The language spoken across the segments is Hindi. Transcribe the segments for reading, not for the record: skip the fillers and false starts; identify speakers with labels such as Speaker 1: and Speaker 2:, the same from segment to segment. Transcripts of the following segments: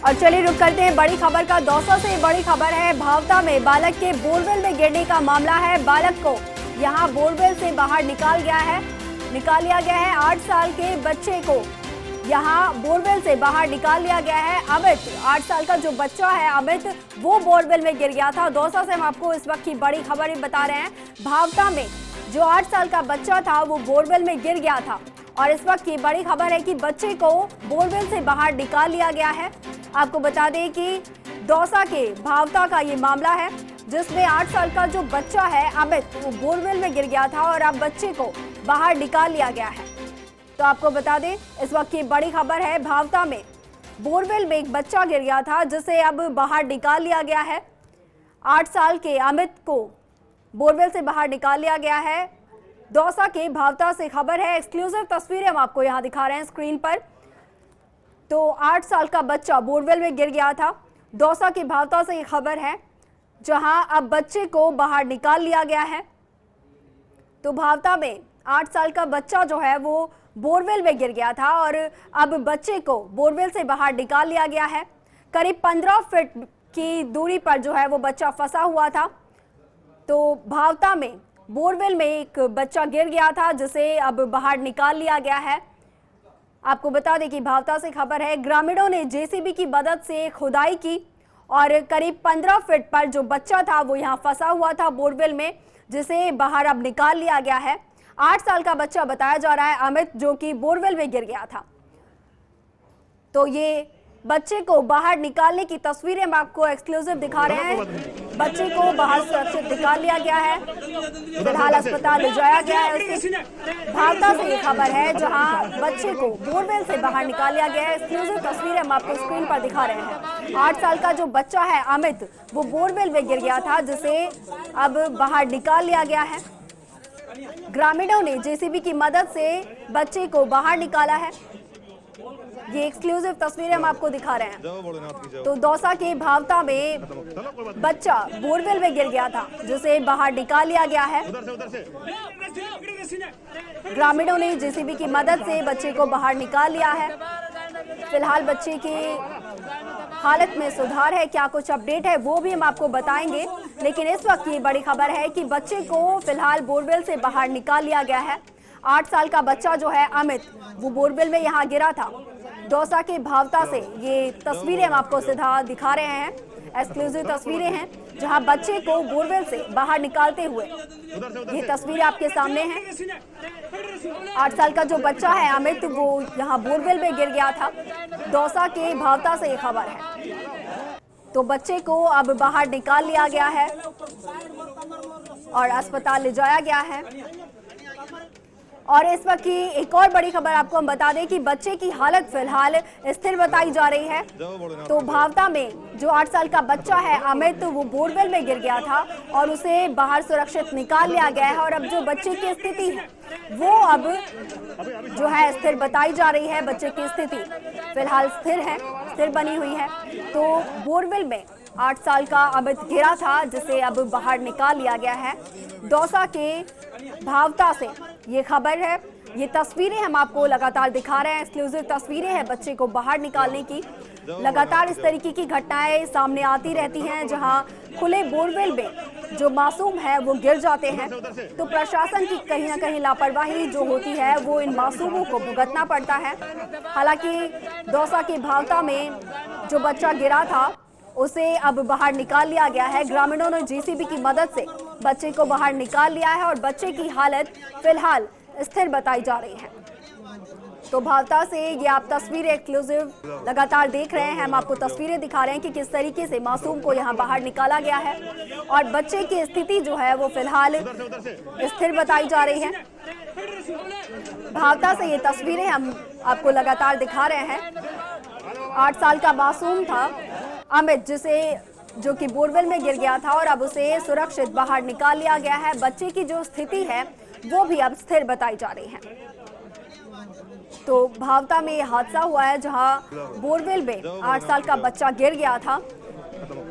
Speaker 1: और चलिए रुक करते हैं बड़ी खबर का। दौसा से बड़ी खबर है। भावता में बालक के बोरवेल में गिरने का मामला है। बालक को यहां बोरवेल से बाहर निकाल लिया गया है। 8 साल के बच्चे को यहां बोरवेल से बाहर निकाल लिया गया है। अमित, 8 साल का जो बच्चा है अमित, वो बोरवेल में गिर गया था। दौसा से हम आपको इस वक्त की बड़ी खबर बता रहे हैं। भावता में जो 8 साल का बच्चा था वो बोरवेल में गिर गया था और इस वक्त की बड़ी खबर है कि बच्चे को बोरवेल से बाहर निकाल लिया गया है। आपको बता दें कि दौसा के भावता का ये मामला है जिसमें 8 साल का जो बच्चा है अमित, वो बोरवेल में गिर गया था और अब बच्चे को बाहर निकाल लिया गया है। तो आपको बता दें इस वक्त की बड़ी खबर है। भावता में बोरवेल में एक बच्चा गिर गया था जिसे अब बाहर निकाल लिया गया है। 8 साल के अमित को बोरवेल से बाहर निकाल लिया गया है। दौसा के भावता से खबर है। एक्सक्लूसिव तस्वीरें हम आपको यहां दिखा रहे हैं स्क्रीन पर। तो 8 साल का बच्चा बोरवेल में गिर गया था। दौसा के भावता से ये खबर है जहां अब बच्चे को बाहर निकाल लिया गया है। तो भावता में 8 साल का बच्चा जो है वो बोरवेल में गिर गया था और अब बच्चे को बोरवेल से बाहर निकाल लिया गया है। करीब 15 फीट की दूरी पर जो है वो बच्चा फंसा हुआ था। तो भावता में बोरवेल में एक बच्चा गिर गया था जिसे अब बाहर निकाल लिया गया है। आपको बता दें कि भावता से खबर है। ग्रामीणों ने जेसीबी की मदद से खुदाई की और करीब 15 फीट पर जो बच्चा था वो यहाँ फंसा हुआ था बोरवेल में, जिसे बाहर अब निकाल लिया गया है। 8 साल का बच्चा बताया जा रहा है अमित, जो कि बोरवेल में गिर गया था। तो ये बच्चे को बाहर निकालने की तस्वीरें हम आपको एक्सक्लूसिव दिखा रहे हैं। बच्चे को बाहर सुरक्षित निकाल लिया गया है, फिलहाल अस्पताल ले जाया गया है। भावता से ये खबर है जहां बच्चे को बोरवेल से बाहर निकाल लिया गया है। एक्सक्लूसिव तस्वीरें हम आपको स्क्रीन पर दिखा रहे हैं। 8 साल का जो बच्चा है अमित, वो बोरवेल में गिर गया था जिसे अब बाहर निकाल लिया गया है। ग्रामीणों ने जेसीबी की मदद से बच्चे को बाहर निकाला है। ये एक्सक्लूसिव तस्वीरें हम आपको दिखा रहे हैं। तो दौसा के भावता में बच्चा बोरवेल में गिर गया था जिसे बाहर निकाल लिया गया है। ग्रामीणों ने जेसीबी की मदद से बच्चे को बाहर निकाल लिया है। फिलहाल बच्चे की हालत में सुधार है। क्या कुछ अपडेट है वो भी हम आपको बताएंगे, लेकिन इस वक्त ये बड़ी खबर है कि बच्चे को फिलहाल बोरवेल से बाहर निकाल लिया गया है। 8 साल का बच्चा जो है अमित, वो बोरवेल में यहाँ गिरा था। दौसा के भावता से ये तस्वीरें हम आपको सीधा दिखा रहे हैं। एक्सक्लूसिव तस्वीरें हैं जहां बच्चे को बोरवेल से बाहर निकालते हुए ये तस्वीरें आपके सामने हैं। 8 साल का जो बच्चा है अमित, वो यहाँ बोरवेल में गिर गया था। दौसा के भावता से ये खबर है। तो बच्चे को अब बाहर निकाल लिया गया है और अस्पताल ले जाया गया है। और इस वक्त की एक और बड़ी खबर आपको हम बता दें कि बच्चे की हालत फिलहाल स्थिर बताई जा रही है। तो भावता में जो 8 साल का बच्चा है अमित, वो बोरवेल में गिर गया था और उसे बाहर सुरक्षित निकाल लिया गया है। और अब जो बच्चे की स्थिति है वो अब जो है स्थिर बताई जा रही है। बच्चे की स्थिति फिलहाल स्थिर बनी हुई है। तो बोरवेल में 8 साल का अमित गिरा था जिसे अब बाहर निकाल लिया गया है। दौसा के भावता से ये खबर है। ये तस्वीरें हम आपको लगातार दिखा रहे हैं। एक्सक्लूसिव तस्वीरें हैं बच्चे को बाहर निकालने की। लगातार इस तरीके की घटनाएं सामने आती रहती हैं जहां खुले बोरवेल में जो मासूम है वो गिर जाते हैं। तो प्रशासन की कहीं ना कहीं लापरवाही जो होती है वो इन मासूमों को भुगतना पड़ता है। हालांकि दौसा के भावता में जो बच्चा गिरा था उसे अब बाहर निकाल लिया गया है। ग्रामीणों ने जेसीबी की मदद से बच्चे को बाहर निकाल लिया है और बच्चे की हालत फिलहाल स्थिर बताई जा रही है। तो भावता से ये आप तस्वीरें एक्सक्लूसिव लगातार देख रहे हैं। हम आपको तस्वीरें दिखा रहे हैं कि किस तरीके से मासूम को यहाँ बाहर निकाला गया है और बच्चे की स्थिति जो है वो फिलहाल स्थिर बताई जा रही है। भावता से ये तस्वीरें हम आपको लगातार दिखा रहे हैं। 8 साल का मासूम था अमित, जो कि बोरवेल में गिर गया था और अब उसे सुरक्षित बाहर निकाल लिया गया है। बच्चे की जो स्थिति है वो भी अब स्थिर बताई जा रही है। तो भावता में हादसा हुआ है जहां बोरवेल में 8 साल का बच्चा गिर गया था।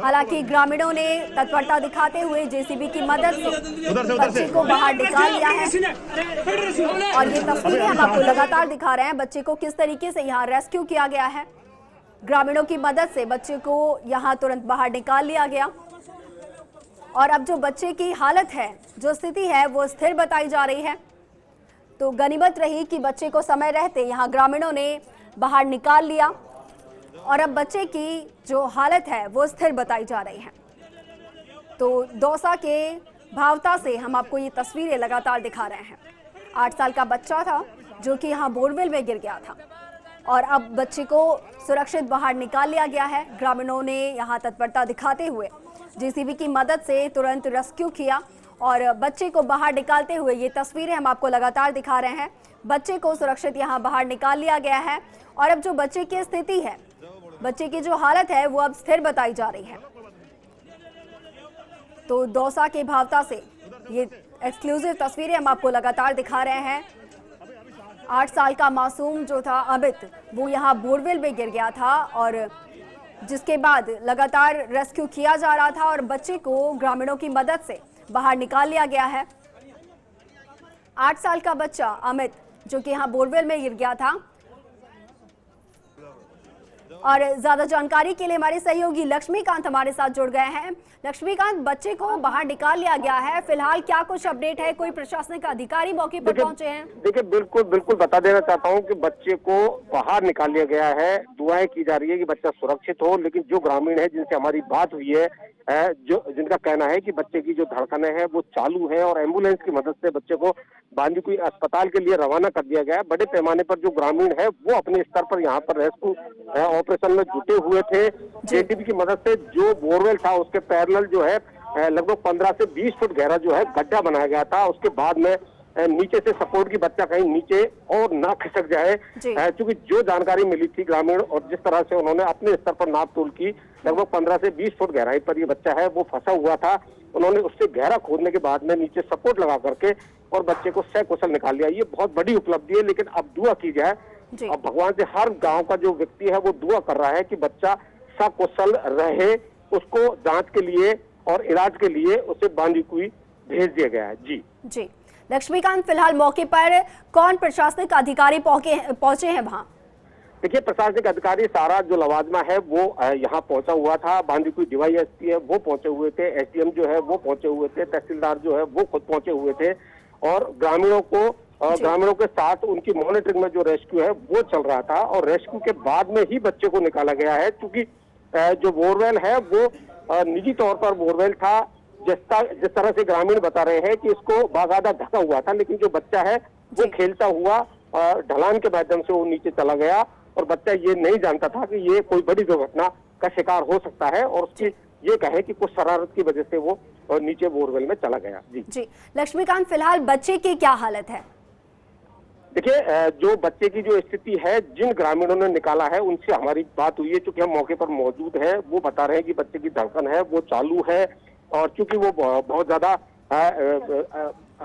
Speaker 1: हालांकि ग्रामीणों ने तत्परता दिखाते हुए जेसीबी की मदद से बच्चे को बाहर निकाल लिया है और ये तस्वीरें हम आपको लगातार दिखा रहे हैं बच्चे को किस तरीके से यहाँ रेस्क्यू किया गया है। ग्रामीणों की मदद से बच्चे को यहां तुरंत बाहर निकाल लिया गया और अब जो बच्चे की हालत है, जो स्थिति है, वो स्थिर बताई जा रही है। तो गनीमत रही कि बच्चे को समय रहते यहां ग्रामीणों ने बाहर निकाल लिया और अब बच्चे की जो हालत है वो स्थिर बताई जा रही है। तो दौसा के भावता से हम आपको ये तस्वीरें लगातार दिखा रहे हैं। 8 साल का बच्चा था जो कि यहाँ बोरवेल में गिर गया था और अब बच्चे को सुरक्षित बाहर निकाल लिया गया है। ग्रामीणों ने यहाँ तत्परता दिखाते हुए जेसीबी की मदद से तुरंत रेस्क्यू किया और बच्चे को बाहर निकालते हुए ये तस्वीरें हम आपको लगातार दिखा रहे हैं। बच्चे को सुरक्षित यहाँ बाहर निकाल लिया गया है और अब जो बच्चे की स्थिति है, बच्चे की जो हालत है वो अब स्थिर बताई जा रही है। तो दौसा के भावता से ये एक्सक्लूसिव तस्वीरें हम आपको लगातार दिखा रहे हैं। 8 साल का मासूम जो था अमित, वो यहाँ बोरवेल में गिर गया था और जिसके बाद लगातार रेस्क्यू किया जा रहा था और बच्चे को ग्रामीणों की मदद से बाहर निकाल लिया गया है। 8 साल का बच्चा अमित जो कि यहाँ बोरवेल में गिर गया था। और ज्यादा जानकारी के लिए हमारे सहयोगी लक्ष्मीकांत हमारे साथ जुड़ गए हैं। लक्ष्मीकांत, बच्चे को बाहर निकाल लिया गया है, फिलहाल क्या कुछ अपडेट है? कोई प्रशासनिक अधिकारी मौके पर पहुंचे हैं?
Speaker 2: देखिए, बिल्कुल बता देना चाहता हूं कि बच्चे को बाहर निकाल लिया गया है। दुआएं की जा रही है कि बच्चा सुरक्षित हो, लेकिन जो ग्रामीण है जिनसे हमारी बात हुई है, जिनका कहना है कि बच्चे की जो धड़कनें हैं वो चालू है और एम्बुलेंस की मदद से बच्चे को बांदीकुई अस्पताल के लिए रवाना कर दिया गया है। बड़े पैमाने पर जो ग्रामीण है वो अपने स्तर पर यहाँ पर रेस्क्यू ऑपरेशन में जुटे हुए थे। जेसीबी की मदद से जो बोरवेल था उसके पैरेलल जो है लगभग 15 से 20 फुट गहरा जो है गड्ढा बनाया गया था। उसके बाद में नीचे से सपोर्ट की बच्चा कहीं नीचे और ना खिसक जाए, क्योंकि जो जानकारी मिली थी ग्रामीण और जिस तरह से उन्होंने अपने स्तर पर नाप तोल की, लगभग 15 से 20 फुट गहराई पर ये बच्चा है वो फंसा हुआ था। उन्होंने उससे गहरा खोदने के बाद में नीचे सपोर्ट लगा करके और बच्चे को सकुशल निकाल लिया। ये बहुत बड़ी उपलब्धि है, लेकिन अब दुआ की जाए, अब भगवान से हर गांव का जो व्यक्ति है वो दुआ कर रहा है कि बच्चा सकुशल रहे। उसको जांच के लिए और इलाज के लिए उसे बांदीकुई भेज दिया गया है। जी
Speaker 1: लक्ष्मीकांत, फिलहाल मौके पर कौन प्रशासनिक अधिकारी पहुंचे हैं वहाँ?
Speaker 2: देखिए, प्रशासनिक अधिकारी सारा जो लवाजमा है वो यहाँ पहुंचा हुआ था। बांदीकुई डीवाईएसपी है वो पहुंचे हुए थे, एसडीएम जो है वो पहुंचे हुए थे, तहसीलदार जो है वो खुद पहुंचे हुए थे और ग्रामीणों के साथ उनकी मॉनिटरिंग में जो रेस्क्यू है वो चल रहा था और रेस्क्यू के बाद में ही बच्चे को निकाला गया है। क्योंकि जो बोरवेल है वो निजी तौर पर बोरवेल था। जिस तरह से ग्रामीण बता रहे हैं कि इसको बाकायदा ढका हुआ था, लेकिन जो बच्चा है वो खेलता हुआ ढलान के माध्यम से वो नीचे चला गया और बच्चा ये नहीं जानता था कि ये कोई बड़ी दुर्घटना का शिकार हो सकता है और उसकी ये कहे कि कुछ शरारत की वजह से वो नीचे बोरवेल में चला गया। जी
Speaker 1: लक्ष्मीकांत, फिलहाल बच्चे की क्या हालत है?
Speaker 2: देखिए, जो बच्चे की जो स्थिति है, जिन ग्रामीणों ने निकाला है उनसे हमारी बात हुई है। चूंकि हम मौके पर मौजूद है, वो बता रहे हैं कि बच्चे की धड़कन है वो चालू है और चूंकि वो बहुत ज्यादा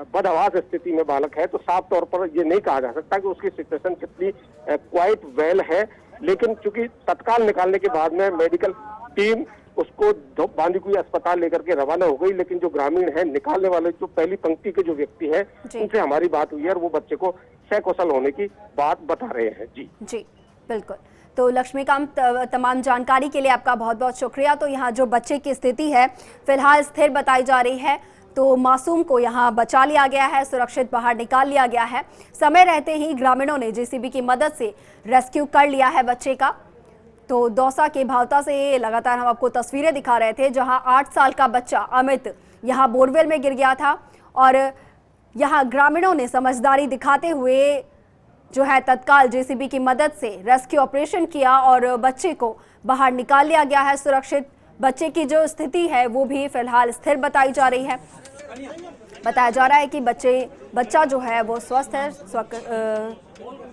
Speaker 2: बदहवास स्थिति में बालक है, तो साफ तौर पर ये नहीं कहा जा सकता कि उसकी सिचुएशन कितनी क्वाइट वेल है। लेकिन चूंकि तत्काल निकालने के बाद में मेडिकल टीम उसको बांदीकुई अस्पताल लेकर के रवाना हो गई, लेकिन जो ग्रामीण है, निकालने वाले जो पहली पंक्ति के जो व्यक्ति है, उनसे हमारी बात हुई है और वो बच्चे को सकुशल होने की बात बता रहे हैं। जी
Speaker 1: बिल्कुल। तो लक्ष्मीकांत, तमाम जानकारी के लिए आपका बहुत बहुत शुक्रिया। तो यहाँ जो बच्चे की स्थिति है फिलहाल स्थिर बताई जा रही है। तो मासूम को यहाँ बचा लिया गया है, सुरक्षित बाहर निकाल लिया गया है। समय रहते ही ग्रामीणों ने जेसीबी की मदद से रेस्क्यू कर लिया है बच्चे का। तो दौसा के भावता से लगातार हम आपको तस्वीरें दिखा रहे थे, जहाँ 8 साल का बच्चा अमित यहाँ बोरवेल में गिर गया था और यहाँ ग्रामीणों ने समझदारी दिखाते हुए जो है तत्काल जेसीबी की मदद से रेस्क्यू ऑपरेशन किया और बच्चे को बाहर निकाल लिया गया है सुरक्षित। बच्चे की जो स्थिति है वो भी फिलहाल स्थिर बताई जा रही है। बताया जा रहा है कि बच्चा जो है वो स्वस्थ है,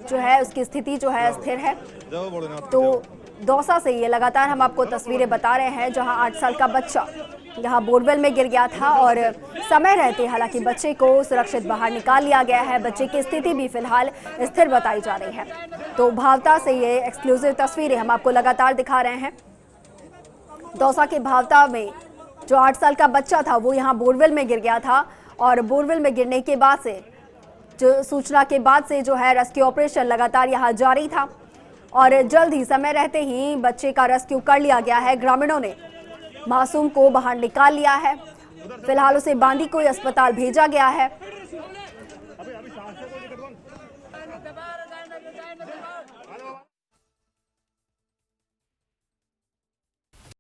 Speaker 1: जो है उसकी स्थिति जो है स्थिर है। तो दौसा से ये लगातार हम आपको तस्वीरें बता रहे हैं, जहां 8 साल का बच्चा यहाँ बोरवेल में गिर गया था और समय रहते हालांकि बच्चे को सुरक्षित बाहर निकाल लिया गया है। बच्चे की स्थिति भी फिलहाल स्थिर बताई जा रही है। तो भावता से ये एक्सक्लूसिव तस्वीरें हम आपको लगातार दिखा रहे हैं। दौसा के भावता में जो 8 साल का बच्चा था वो यहाँ बोरवेल में गिर गया था और बोरवेल में गिरने के बाद से जो सूचना के बाद से जो है रेस्क्यू ऑपरेशन लगातार यहाँ जारी था और जल्द ही समय रहते ही बच्चे का रेस्क्यू कर लिया गया है। ग्रामीणों ने मासूम को बाहर निकाल लिया है। फिलहाल उसे बांदी कोई अस्पताल भेजा गया है।